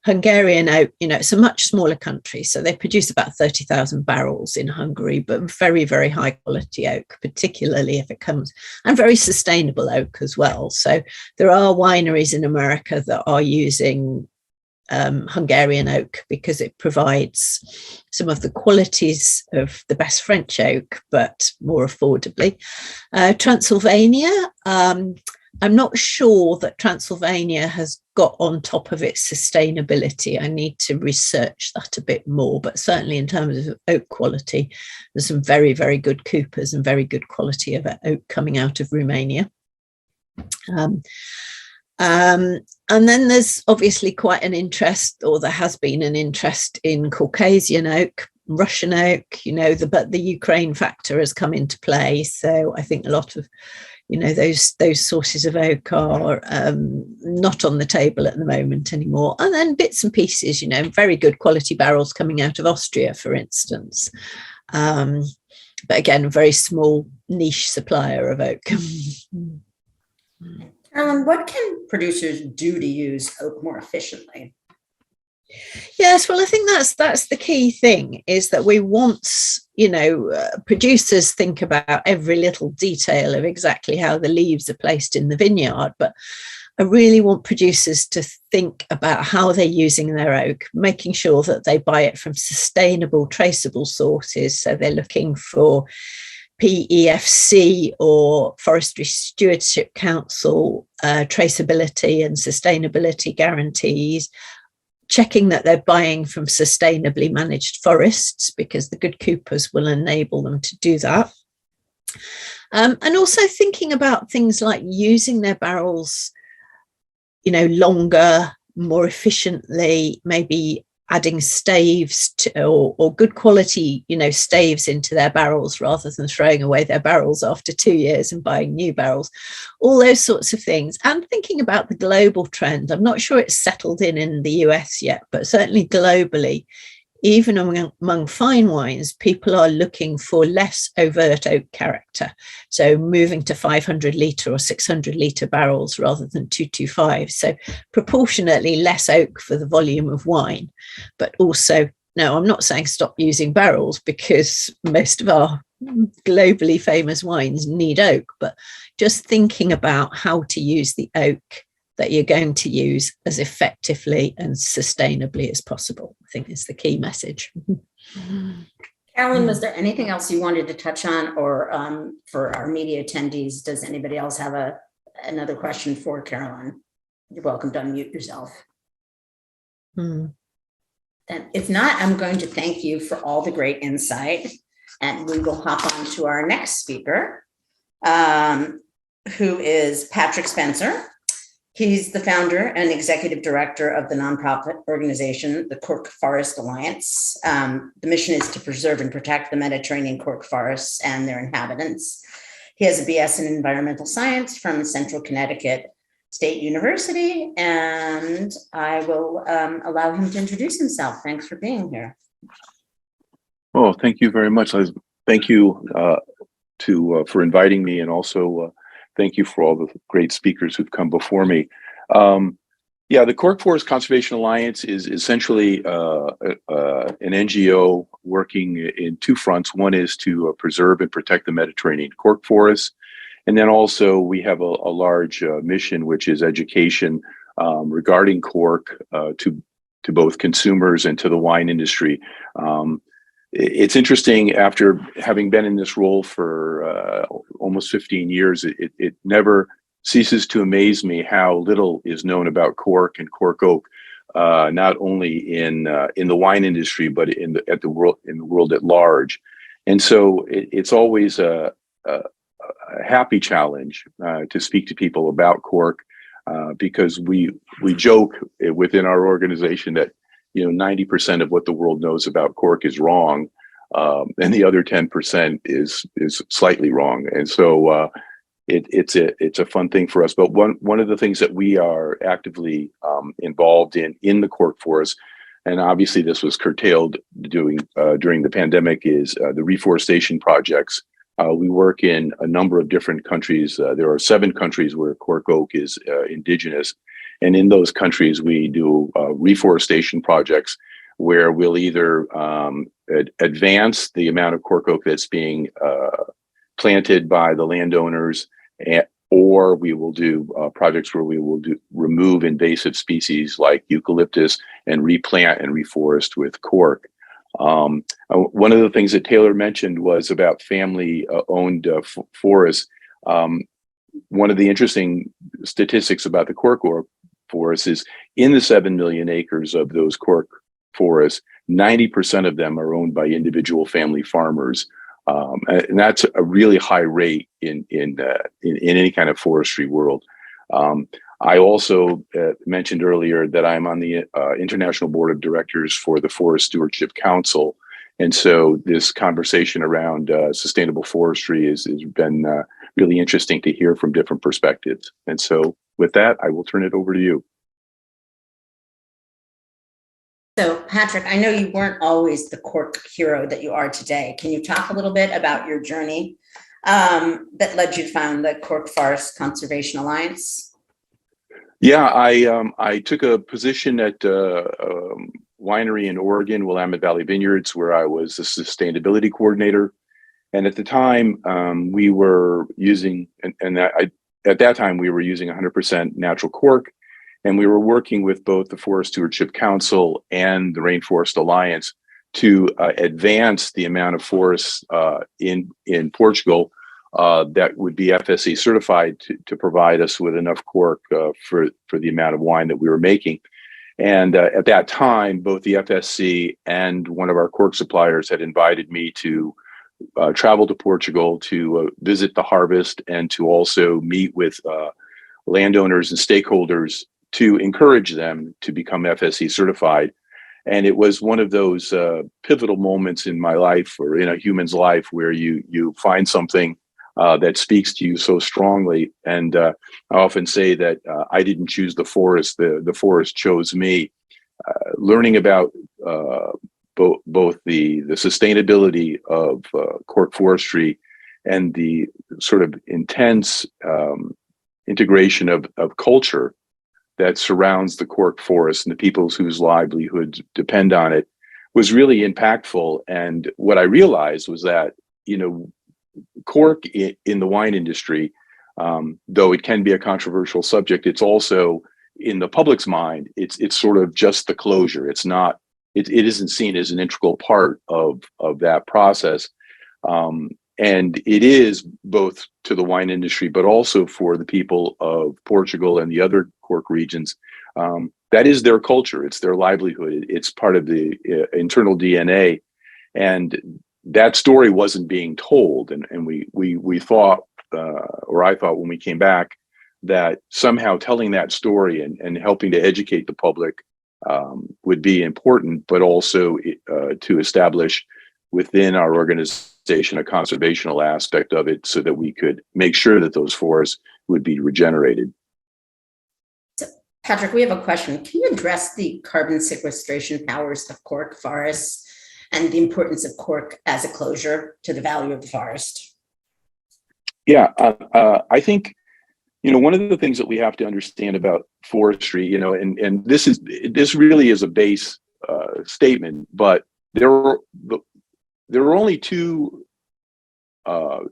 Hungarian oak, it's a much smaller country, so they produce about 30,000 barrels in Hungary, but very, very high quality oak, particularly if it comes, and very sustainable oak as well. So there are wineries in America that are using Hungarian oak because it provides some of the qualities of the best French oak, but more affordably. Transylvania, I'm not sure that Transylvania has got on top of its sustainability. I need to research that a bit more, but certainly in terms of oak quality, there's some very, very good coopers and very good quality of oak coming out of Romania. And then there's obviously quite an interest, or there has been an interest, in Caucasian oak, Russian oak, but the Ukraine factor has come into play. So I think a lot of, those sources of oak are not on the table at the moment anymore. And then bits and pieces, very good quality barrels coming out of Austria, for instance. But again, a very small niche supplier of oak. Carolyn, what can producers do to use oak more efficiently? Yes, well, I think that's the key thing, is that we want, producers think about every little detail of exactly how the leaves are placed in the vineyard, but I really want producers to think about how they're using their oak, making sure that they buy it from sustainable, traceable sources. So they're looking for PEFC or Forestry Stewardship Council traceability and sustainability guarantees, checking that they're buying from sustainably managed forests, because the good coopers will enable them to do that. And also thinking about things like using their barrels, longer, more efficiently, maybe adding staves or good quality, staves into their barrels, rather than throwing away their barrels after 2 years and buying new barrels, all those sorts of things. And thinking about the global trend, I'm not sure it's settled in the US yet, but certainly globally, even among fine wines, people are looking for less overt oak character. So moving to 500 litre or 600 litre barrels rather than 225. So proportionately less oak for the volume of wine. But also, no, I'm not saying stop using barrels, because most of our globally famous wines need oak, but just thinking about how to use the oak that you're going to use as effectively and sustainably as possible, I think, is the key message. Carolyn, was there anything else you wanted to touch on, or for our media attendees, does anybody else have another question for Carolyn? You're welcome to unmute yourself. And if not, I'm going to thank you for all the great insight, and we will hop on to our next speaker, who is Patrick Spencer. He's the founder and executive director of the nonprofit organization, the Cork Forest Alliance. The mission is to preserve and protect the Mediterranean cork forests and their inhabitants. He has a BS in environmental science from Central Connecticut State University, and I will allow him to introduce himself. Thanks for being here. Oh, thank you very much, Liza. Thank you for inviting me, and also thank you for all the great speakers who've come before me. The Cork Forest Conservation Alliance is essentially an NGO working in two fronts. One is to preserve and protect the Mediterranean cork forests, And then also we have a large mission, which is education regarding cork to both consumers and to the wine industry. It's interesting, after having been in this role for almost 15 years, it never ceases to amaze me how little is known about cork and cork oak, not only in the wine industry, but in the world at large. And so it's always a happy challenge to speak to people about cork, because we joke within our organization that 90% of what the world knows about cork is wrong, and the other 10% is slightly wrong. And so it's a fun thing for us. But one of the things that we are actively involved in the cork forest, and obviously this was curtailed during the pandemic, is the reforestation projects. We work in a number of different countries. There are 7 countries where cork oak is indigenous. And in those countries, we do reforestation projects where we'll either advance the amount of cork oak that's being planted by the landowners, or we will do projects where we will remove invasive species like eucalyptus and replant and reforest with cork. One of the things that Taylor mentioned was about family-owned forests. One of the interesting statistics about the cork forest is, in the 7 million acres of those cork forests, 90% of them are owned by individual family farmers, and that's a really high rate in any kind of forestry world. I also mentioned earlier that I'm on the International Board of Directors for the Forest Stewardship Council. And so this conversation around sustainable forestry has been really interesting to hear from different perspectives. And so with that, I will turn it over to you. So Patrick, I know you weren't always the cork hero that you are today. Can you talk a little bit about your journey that led you to found the Cork Forest Conservation Alliance? Yeah, I took a position at a winery in Oregon, Willamette Valley Vineyards, where I was the sustainability coordinator. And at the time, we were using, at that time, we were using 100% natural cork. And we were working with both the Forest Stewardship Council and the Rainforest Alliance to advance the amount of forests in Portugal that would be FSC certified to provide us with enough cork for the amount of wine that we were making. And at that time, both the FSC and one of our cork suppliers had invited me to travel to Portugal to visit the harvest and to also meet with landowners and stakeholders to encourage them to become FSC certified. And it was one of those pivotal moments in my life, or in a human's life, where you find something that speaks to you so strongly. And I often say that I didn't choose the forest, the forest chose me. Learning about both the sustainability of cork forestry and the sort of intense integration of culture that surrounds the cork forest and the peoples whose livelihoods depend on it was really impactful. And what I realized was that, cork in the wine industry, though it can be a controversial subject, it's also in the public's mind, it's sort of just the closure. It's not, it isn't seen as an integral part of that process. And it is both to the wine industry, but also for the people of Portugal and the other cork regions. That is their culture. It's their livelihood. It's part of the internal DNA. And that story wasn't being told. And we thought, or I thought when we came back, that somehow telling that story and helping to educate the public would be important, but also to establish within our organization a conservational aspect of it so that we could make sure that those forests would be regenerated. So, Patrick, we have a question. Can you address the carbon sequestration powers of cork forests and the importance of cork as a closure to the value of the forest? Yeah, I think, one of the things that we have to understand about forestry, and this really is a base statement, but there are only two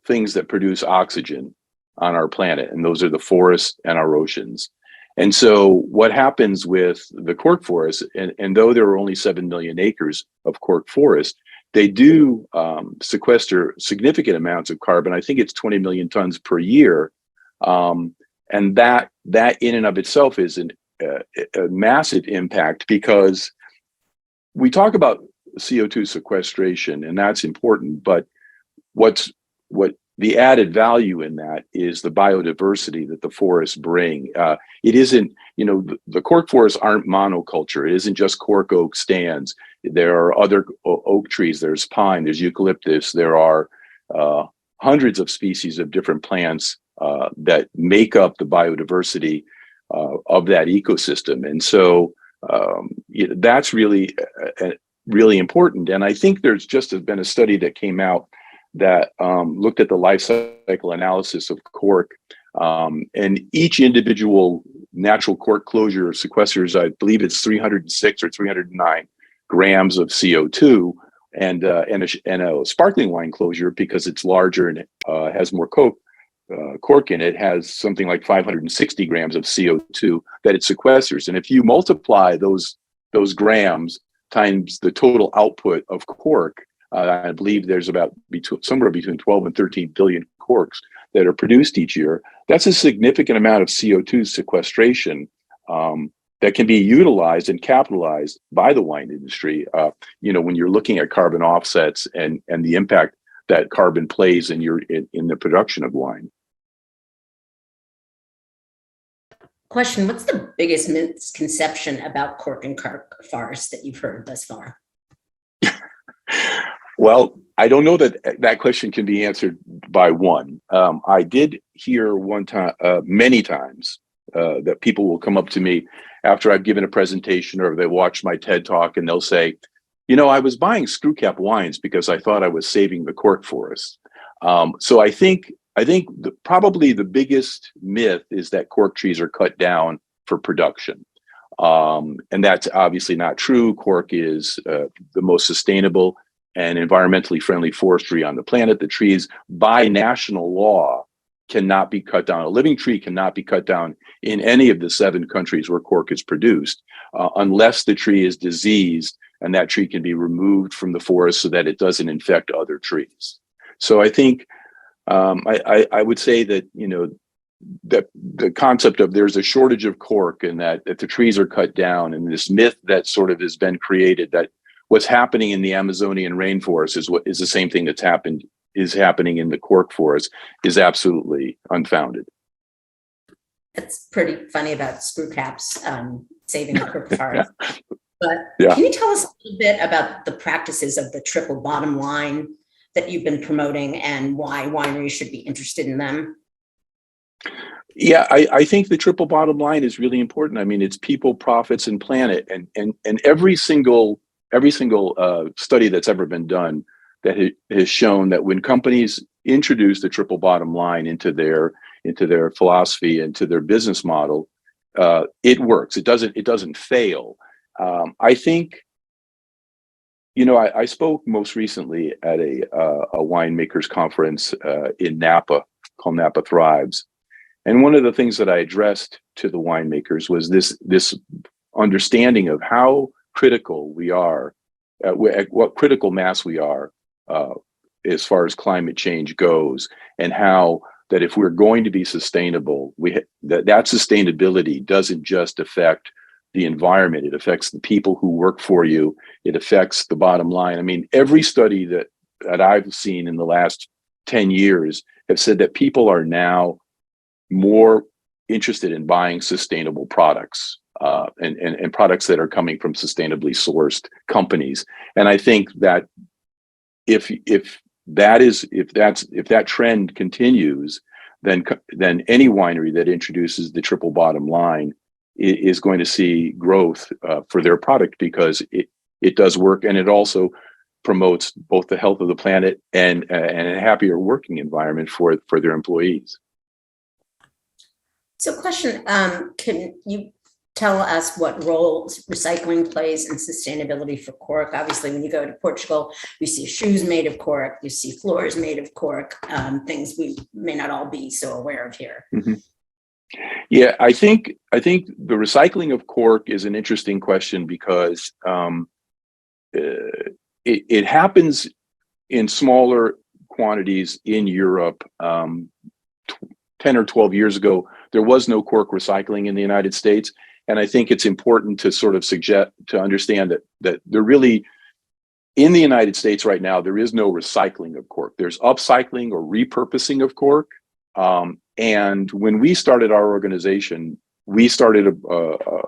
things that produce oxygen on our planet, and those are the forests and our oceans. And so what happens with the cork forest, and though there are only 7 million acres of cork forest, they do sequester significant amounts of carbon. I think it's 20 million tons per year. And that in and of itself is a massive impact, because we talk about CO2 sequestration, and that's important, but what the added value in that is the biodiversity that the forests bring. It isn't, the cork forests aren't monoculture. It isn't just cork oak stands. There are other oak trees. There's pine, there's eucalyptus. There are hundreds of species of different plants that make up the biodiversity of that ecosystem. And so that's really, really important. And I think there's just been a study that came out that looked at the life cycle analysis of cork, and each individual natural cork closure sequesters, I believe it's 306 or 309 grams of CO2, and a sparkling wine closure, because it's larger and has more cork in it, has something like 560 grams of CO2 that it sequesters. And if you multiply those grams times the total output of cork, I believe there's about somewhere between 12 and 13 billion corks that are produced each year. That's a significant amount of CO2 sequestration that can be utilized and capitalized by the wine industry. When you're looking at carbon offsets and the impact that carbon plays in the production of wine. Question: what's the biggest misconception about cork and cork forest that you've heard thus far? Well, I don't know that question can be answered by one. I did hear one time, many times, that people will come up to me after I've given a presentation, or they watch my TED talk, and they'll say, I was buying screw cap wines because I thought I was saving the cork forest. So I think probably the biggest myth is that cork trees are cut down for production. And that's obviously not true. Cork is the most sustainable and environmentally friendly forestry on the planet. The trees, by national law, cannot be cut down. A living tree cannot be cut down in any of the 7 countries where cork is produced, unless the tree is diseased, and that tree can be removed from the forest so that it doesn't infect other trees. So I think I would say that that the concept of there's a shortage of cork, and that the trees are cut down, and this myth that sort of has been created that what's happening in the Amazonian rainforest is the same thing is happening in the cork forest, is absolutely unfounded. It's pretty funny about screw caps saving the cork forest. But Yeah. Can you tell us a little bit about the practices of the triple bottom line that you've been promoting, and why wineries should be interested in them? Yeah, I think the triple bottom line is really important. I mean, it's people, profits, and planet, and every single study that's ever been done that has shown that when companies introduce the triple bottom line into their philosophy, into their business model, it works. It doesn't fail. I think, I spoke most recently at a winemakers conference in Napa called Napa Thrives. And one of the things that I addressed to the winemakers was this understanding of how critical we are, at what critical mass we are as far as climate change goes, and how that if we're going to be sustainable, that sustainability doesn't just affect the environment, it affects the people who work for you, it affects the bottom line. I mean, every study that I've seen in the last 10 years have said that people are now more interested in buying sustainable products, and products that are coming from sustainably sourced companies. And I think that if that trend continues, then any winery that introduces the triple bottom line is going to see growth for their product, because it does work, and it also promotes both the health of the planet and a happier working environment for their employees. So question, can you tell us what role recycling plays in sustainability for cork. Obviously, when you go to Portugal, you see shoes made of cork, you see floors made of cork, things we may not all be so aware of here. Mm-hmm. Yeah, I think the recycling of cork is an interesting question because it happens in smaller quantities in Europe. 10 or 12 years ago, there was no cork recycling in the United States. And I think it's important to sort of understand that there really, in the United States right now, there is no recycling of cork. There's upcycling or repurposing of cork. And when we started our organization, we started a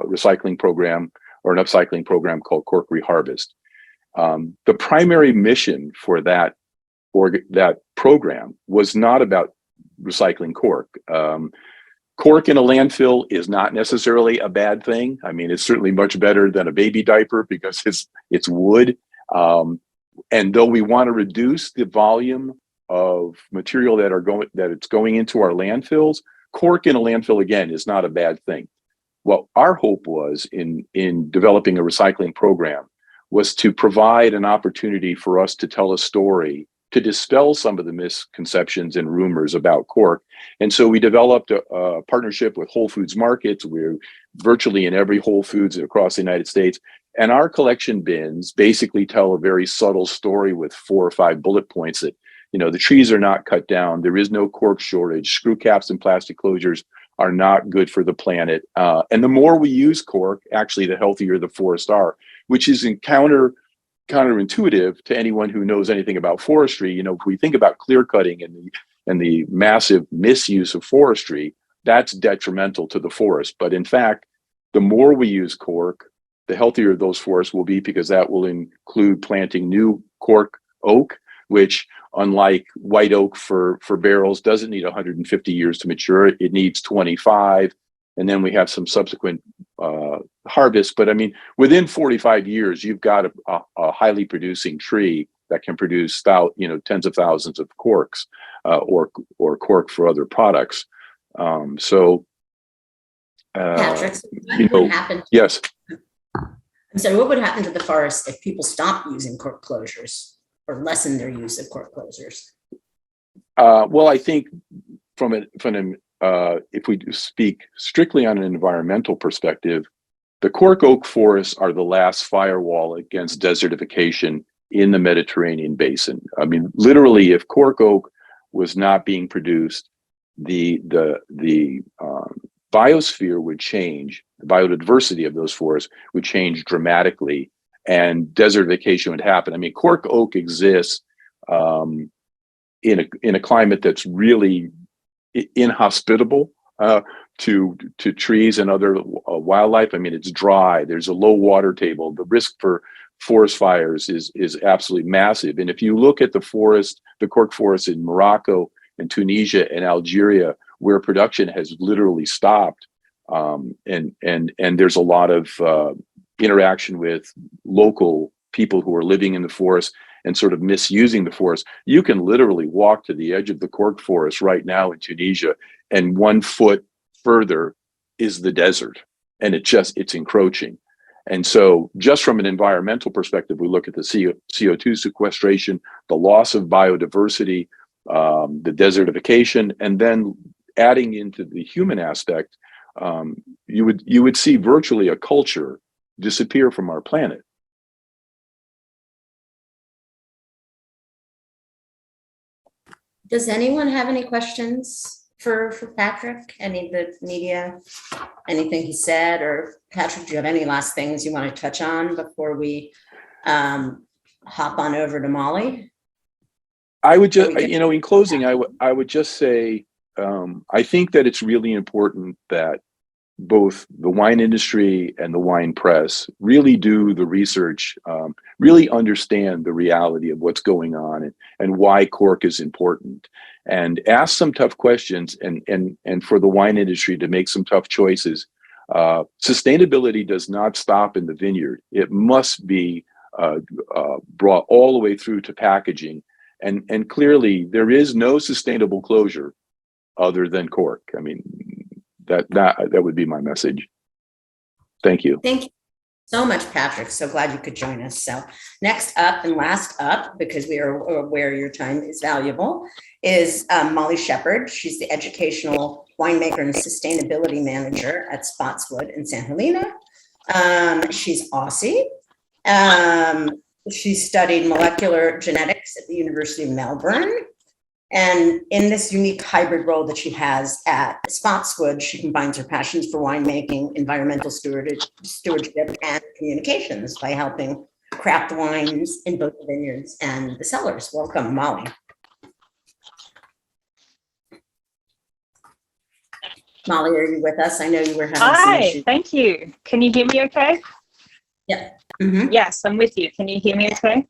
recycling program or an upcycling program called Cork Reharvest. The primary mission for that program was not about recycling cork. Cork in a landfill is not necessarily a bad thing. I mean, it's certainly much better than a baby diaper because it's wood. And though we want to reduce the volume of material that it's going into our landfills, cork in a landfill again is not a bad thing. What our hope was in developing a recycling program was to provide an opportunity for us to tell a story, to dispel some of the misconceptions and rumors about cork. And so we developed a partnership with Whole Foods Markets. We're virtually in every Whole Foods across the United States. And our collection bins basically tell a very subtle story with 4 or 5 bullet points that, the trees are not cut down. There is no cork shortage. Screw caps and plastic closures are not good for the planet. And the more we use cork, actually, the healthier the forests are, which is counterintuitive to anyone who knows anything about forestry. If we think about clear cutting and the massive misuse of forestry, that's detrimental to the forest. But in fact, the more we use cork, the healthier those forests will be, because that will include planting new cork oak, which, unlike white oak for barrels, doesn't need 150 years to mature. It needs 25. And then we have some subsequent harvest. But I mean, within 45 years, you've got a highly producing tree that can produce tens of thousands of corks or cork for other products. Patrick, what would happen? Yes. So what would happen to the forest if people stop using cork closures or lessen their use of cork closures? Well, I think if we speak strictly on an environmental perspective, the cork oak forests are the last firewall against desertification in the Mediterranean basin. I mean, literally, if cork oak was not being produced, the biosphere would change. The biodiversity of those forests would change dramatically, and desertification would happen. I mean, cork oak exists in a climate that's really inhospitable to trees and other wildlife. I mean, it's dry. There's a low water table. The risk for forest fires is absolutely massive. And if you look at the cork forest in Morocco and Tunisia and Algeria, where production has literally stopped, and there's a lot of interaction with local people who are living in the forest and sort of misusing the forest. You can literally walk to the edge of the cork forest right now in Tunisia, and 1 foot further is the desert, and it's encroaching. And so just from an environmental perspective, we look at the CO2 sequestration, the loss of biodiversity, the desertification, and then adding into the human aspect, you would see virtually a culture disappear from our planet. Does anyone have any questions for Patrick? Any of the media, anything he said? Or Patrick, do you have any last things you want to touch on before we hop on over to Molly? I would just, in closing, I would just say, I think that it's really important that both the wine industry and the wine press really do the research, really understand the reality of what's going on and why cork is important, and ask some tough questions, and for the wine industry to make some tough choices. Sustainability does not stop in the vineyard. It must be brought all the way through to packaging. And clearly there is no sustainable closure other than cork. I mean, that would be my message. Thank you. Thank you so much, Patrick. So glad you could join us. So next up and last up, because we are aware your time is valuable, is Molly Shepard. She's the educational winemaker and sustainability manager at Spotswood in St. Helena. She's Aussie. She studied molecular genetics at the University of Melbourne. And in this unique hybrid role that she has at Spotswood, she combines her passions for winemaking, environmental stewardship, and communications by helping craft the wines in both the vineyards and the cellars. Welcome, Molly. Molly, are you with us? I know you were having some issues. Hi, thank you. Can you hear me okay? Yeah. Mm-hmm. Yes, I'm with you. Can you hear me okay?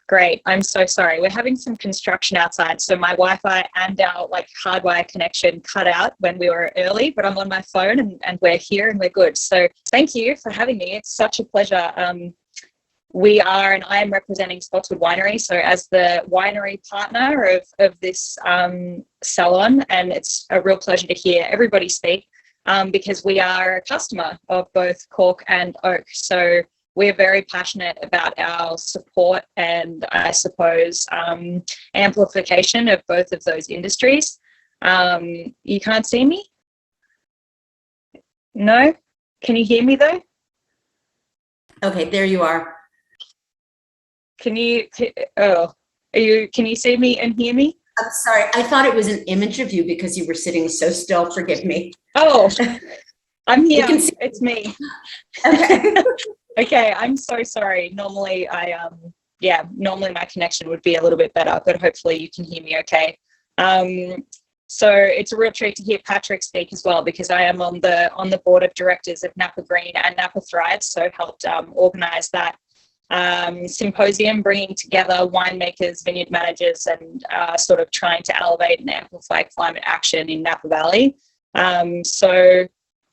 Great. I'm so sorry. We're having some construction outside, so my Wi-Fi and our hardwire connection cut out when we were early, but I'm on my phone and we're here and we're good. So thank you for having me. It's such a pleasure. We are, and I am representing Spotswood Winery, so as the winery partner of this salon, and it's a real pleasure to hear everybody speak because we are a customer of both Cork and Oak. So we're very passionate about our support and I suppose amplification of both of those industries. You can't see me? No? Can you hear me though? Okay, there you are. Can you see me and hear me? I'm sorry. I thought it was an image of you because you were sitting so still. Forgive me. Oh, I'm here. You can see- It's me. Okay. Okay, I'm so sorry. Normally normally my connection would be a little bit better, but hopefully you can hear me okay. So it's a real treat to hear Patrick speak as well, because I am on the board of directors of Napa Green and Napa Thrives, so helped organize that symposium, bringing together winemakers, vineyard managers, and sort of trying to elevate and amplify climate action in Napa Valley. So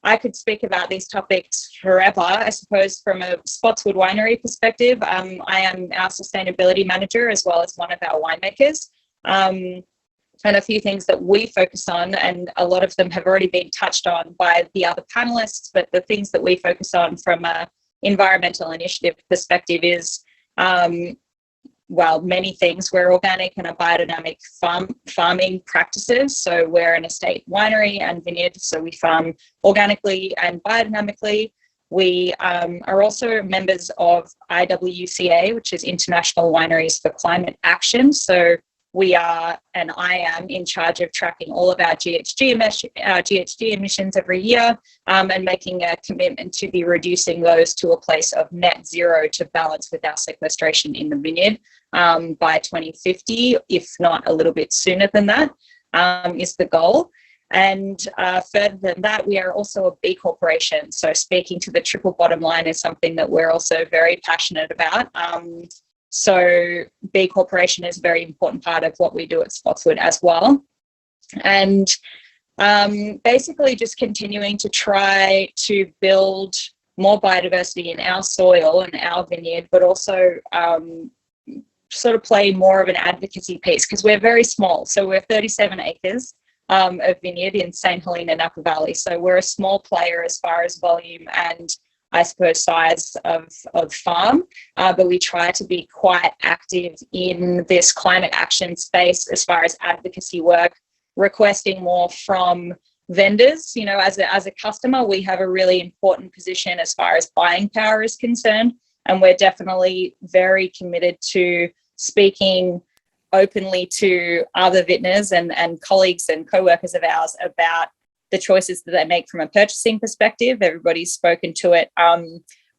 I could speak about these topics forever. I suppose from a Spotswood Winery perspective, I am our sustainability manager as well as one of our winemakers. And a few things that we focus on, and a lot of them have already been touched on by the other panelists, but the things that we focus on from a environmental initiative perspective is, many things. We're organic and a biodynamic farming practices. So we're an estate winery and vineyard, so we farm organically and biodynamically. We are also members of IWCA, which is International Wineries for Climate Action. So we are, and I am, in charge of tracking all of our GHG emissions every year and making a commitment to be reducing those to a place of net zero to balance with our sequestration in the vineyard by 2050, if not a little bit sooner than that, is the goal. And further than that, we are also a B Corporation. So speaking to the triple bottom line is something that we're also very passionate about. So B Corporation is a very important part of what we do at Spotswood as well. And basically just continuing to try to build more biodiversity in our soil and our vineyard, but also sort of play more of an advocacy piece, because we're very small. So we're 37 acres of vineyard in St. Helena, Napa Valley. So we're a small player as far as volume and I suppose size of farm, but we try to be quite active in this climate action space as far as advocacy work, requesting more from vendors. You know, as a customer, we have a really important position as far as buying power is concerned, and we're definitely very committed to speaking openly to other vintners and colleagues and co-workers of ours about the choices that they make from a purchasing perspective. Everybody's spoken to it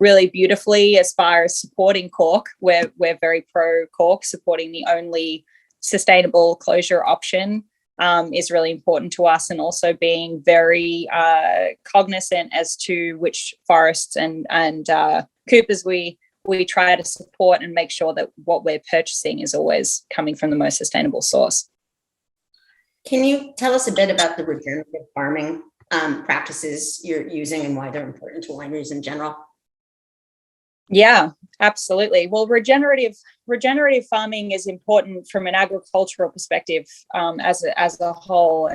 really beautifully as far as supporting Cork. We're very pro Cork. Supporting the only sustainable closure option is really important to us, and also being very cognizant as to which forests and coopers we try to support and make sure that what we're purchasing is always coming from the most sustainable source. Can you tell us a bit about the regenerative farming practices you're using and why they're important to wineries in general? Yeah, absolutely. Well, regenerative farming is important from an agricultural perspective, as a whole,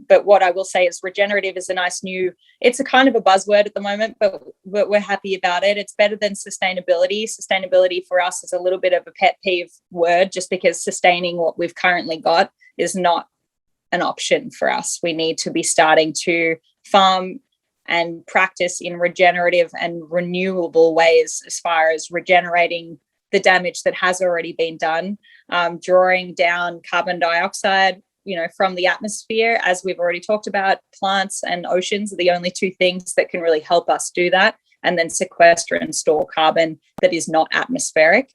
but what I will say is regenerative is a nice new. It's a kind of a buzzword at the moment, but we're happy about it. It's better than sustainability. Sustainability for us is a little bit of a pet peeve word, just because sustaining what we've currently got is not an option for us. We need to be starting to farm and practice in regenerative and renewable ways as far as regenerating the damage that has already been done, drawing down carbon dioxide, from the atmosphere. As we've already talked about, plants and oceans are the only two things that can really help us do that, and then sequester and store carbon that is not atmospheric.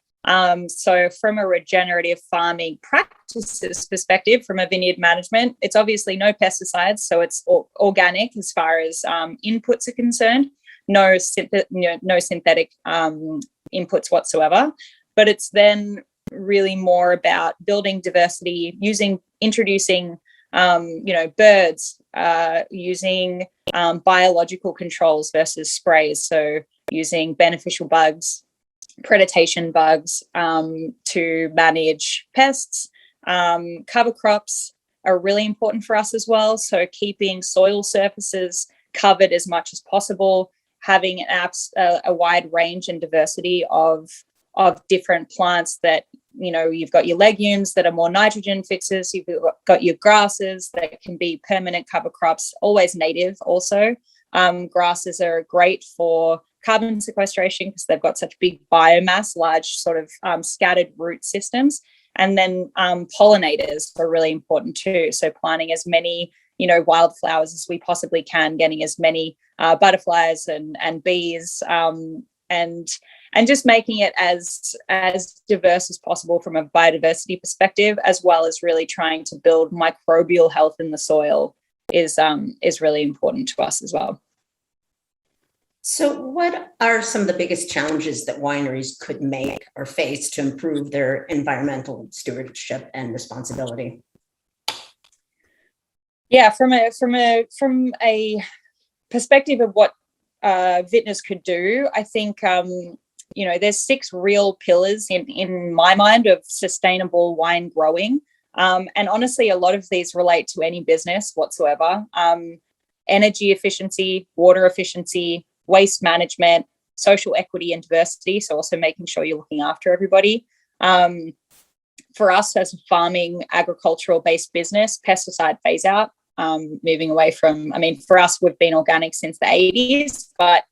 So from a regenerative farming practices perspective, from a vineyard management, it's obviously no pesticides. So it's organic as far as inputs are concerned, no synthetic inputs whatsoever. But it's then really more about building diversity, introducing birds, using biological controls versus sprays. So using beneficial bugs, predation bugs, to manage pests. Cover crops are really important for us as well. So keeping soil surfaces covered as much as possible, having a wide range and diversity of different plants that, you've got your legumes that are more nitrogen fixers, you've got your grasses that can be permanent cover crops, always native also. Grasses are great for carbon sequestration because they've got such big biomass, large sort of scattered root systems. And then pollinators are really important too. So planting as many, wildflowers as we possibly can, getting as many butterflies and bees, and just making it as diverse as possible from a biodiversity perspective, as well as really trying to build microbial health in the soil is really important to us as well. So what are some of the biggest challenges that wineries could make or face to improve their environmental stewardship and responsibility? Yeah, from a perspective of what vintners could do, I think there's 6 real pillars in my mind of sustainable wine growing, and honestly, a lot of these relate to any business whatsoever. Energy efficiency, water efficiency, waste management, social equity and diversity. So also making sure you're looking after everybody. For us as a farming, agricultural based business, pesticide phase out, moving away from, for us, we've been organic since the 80s, but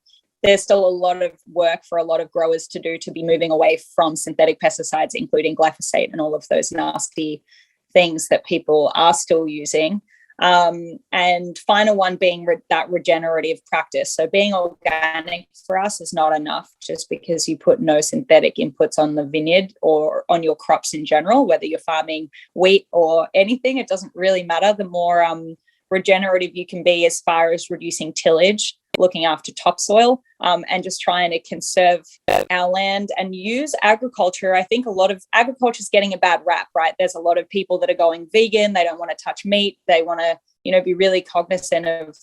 there's still a lot of work for a lot of growers to do to be moving away from synthetic pesticides, including glyphosate and all of those nasty things that people are still using. And final one being that regenerative practice. So being organic for us is not enough just because you put no synthetic inputs on the vineyard or on your crops in general, whether you're farming wheat or anything, it doesn't really matter. The more regenerative you can be as far as reducing tillage, looking after topsoil, and just trying to conserve our land and use agriculture. I think a lot of agriculture is getting a bad rap, right? There's a lot of people that are going vegan. They don't want to touch meat. They want to, be really cognizant of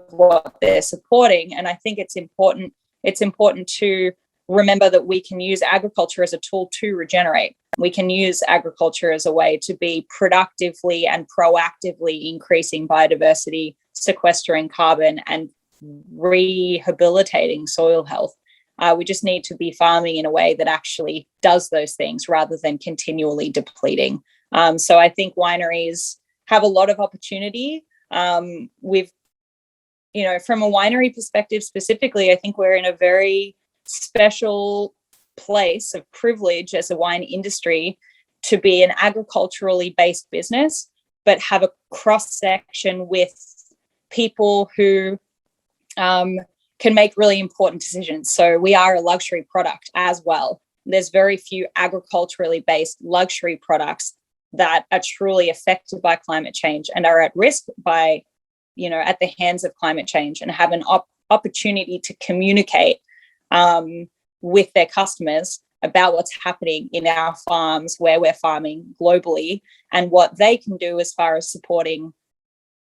what they're supporting. And I think it's important to remember that we can use agriculture as a tool to regenerate. We can use agriculture as a way to be productively and proactively increasing biodiversity, sequestering carbon, and rehabilitating soil health. We just need to be farming in a way that actually does those things rather than continually depleting. So I think wineries have a lot of opportunity. We've, from a winery perspective specifically, I think we're in a very special place of privilege as a wine industry to be an agriculturally based business, but have a cross section with people who can make really important decisions. So we are a luxury product as well. There's very few agriculturally based luxury products that are truly affected by climate change and are at risk by, at the hands of climate change, and have an opportunity to communicate with their customers about what's happening in our farms, where we're farming globally, and what they can do as far as supporting,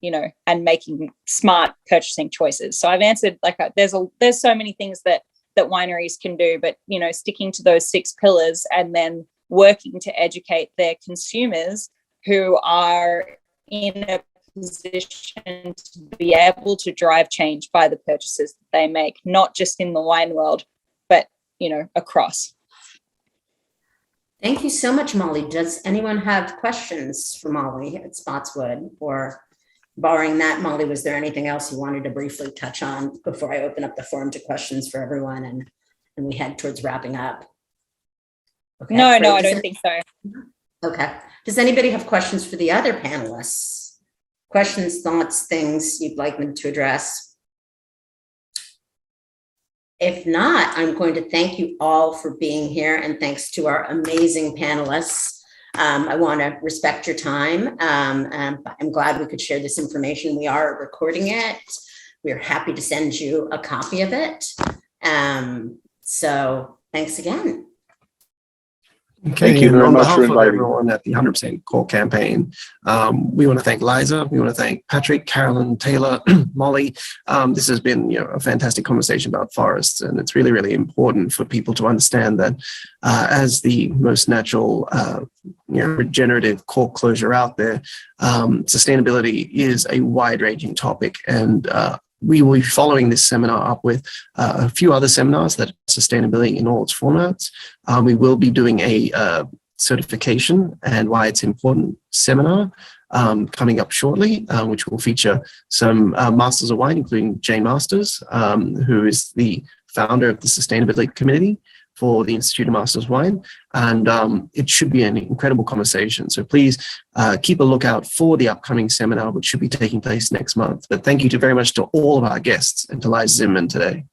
and making smart purchasing choices. So I've answered there's so many things that that wineries can do, but, you know, sticking to those 6 pillars and then working to educate their consumers who are in a position to be able to drive change by the purchases that they make, not just in the wine world, but, you know, across. Thank you so much, Molly. Does anyone have questions for Molly at Spotswood? Or barring that, Molly, was there anything else you wanted to briefly touch on before I open up the forum to questions for everyone and we head towards wrapping up? Okay, No, great. I don't think so. Okay. Does anybody have questions for the other panelists? Questions, thoughts, things you'd like them to address? If not, I'm going to thank you all for being here, and thanks to our amazing panelists. I want to respect your time. I'm glad we could share this information. We are recording it. We're happy to send you a copy of it. So thanks again. Okay, Thank you and very on much behalf for of inviting. everyone at the 100% Cork campaign, we want to thank Liza, we want to thank Patrick, Carolyn, Taylor, Molly. This has been, you know, a fantastic conversation about forests, and it's really, really important for people to understand that as the most natural, regenerative cork closure out there, sustainability is a wide-ranging topic, and we will be following this seminar up with a few other seminars that are sustainability in all its formats. We will be doing a certification and why it's important seminar coming up shortly, which will feature some Masters of Wine, including Jane Masters, who is the founder of the Sustainability Committee for the Institute of Masters Wine. And it should be an incredible conversation. So please keep a lookout for the upcoming seminar, which should be taking place next month. But thank you very much to all of our guests and to Liza Zimmerman today.